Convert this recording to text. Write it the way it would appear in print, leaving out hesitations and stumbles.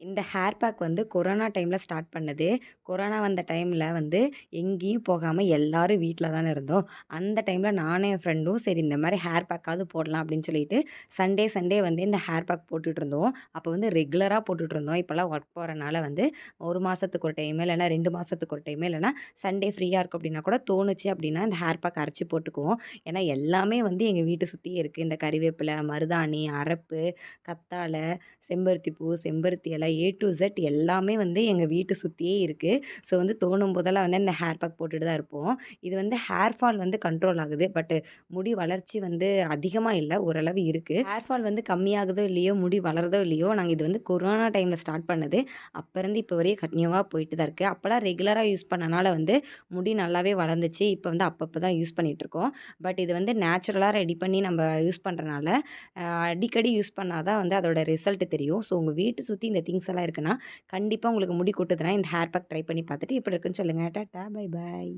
இந்த hair pack வந்து corona டைமில start பண்ணது. கொரோனா வந்த டைமில வந்து எங்கேயும் போகாம எல்லாரும் வீட்ல தானே இருந்தோம். அந்த டைமில நானும் என் ஃப்ரெண்டும் சரி இந்த மாரி ஹேர் பேக்காவது போடலாம் அப்படின்னு சொல்லிட்டு சண்டே சண்டே வந்து இந்த ஹேர் பேக் போட்டுட்ருந்தோம். அப்போ வந்து ரெகுலரா போட்டுட்ருந்தோம். இப்போலாம் ஒர்க் போறனால வந்து 1 மாசத்துக்கு ஒரு டைமு இல்லைன்னா 2 மாசத்துக்கு ஒரு டைமு இல்லைன்னா சண்டே ஃப்ரீயா இருக்கு அப்படின்னா கூட தோணுச்சு அப்படின்னா இந்த ஹேர் பேக் அரைச்சு போட்டுக்குவோம். ஏன்னா எல்லாமே வந்து எங்க வீட்ட சுத்தியே இருக்கு. இந்த கறிவேப்பில, மருதாணி, அரப்பு, கத்தாழ, செம்பருத்தி பூ, செம்பருத்தி இலை டூ இசட் எல்லாமே வந்து எங்க வீட்ட சுத்தியே இருக்கு. ஸோ வந்து தோணும் போதெல்லாம் வந்து இந்த ஹேர் பேக் போட்டுட்டு தான் இருப்போம். இது வந்து ஹேர் ஃபால் வந்து கண்ட்ரோல் ஆகுது. முடி வளர்ச்சி வந்து அதிகமா இல்ல. ஓரளவு இருக்கு. ஹேர் ஃபால் வந்து கம்மியாகுதோ இல்லையோ, முடி வளருதோ இல்லையோ, நாங்க இது வந்து கொரோனா டைம்ல ஸ்டார்ட் பண்ணது. அப்ப இருந்து இப்போ வரையும் கன்டினியூவா போயிட்டு தான் இருக்கு. அப்பலாம் ரெகுலரா யூஸ் பண்ணனால வந்து முடி நல்லாவே வளர்ந்துச்சு. இப்ப வந்து அப்பப்ப தான் யூஸ் பண்ணிட்டுருக்கோம். இது வந்து நேச்சுரலா ரெடி பண்ணி நம்ம யூஸ் பண்றனால, அடிக்கடி யூஸ் பண்ணா தான் வந்து அதோட ரிசல்ட் தெரியும். ஸோ உங்க வீட்ட சுத்தி இந்த திங்ஸ் எல்லாம் இருக்குன்னா, கண்டிப்பா உங்களுக்கு முடி கொட்டுதுன்னா, இந்த ஹேர் பேக் ட்ரை பண்ணி பார்த்துட்டு எப்படி இருக்குன்னு சொல்லுங்க. Tata, bye bye.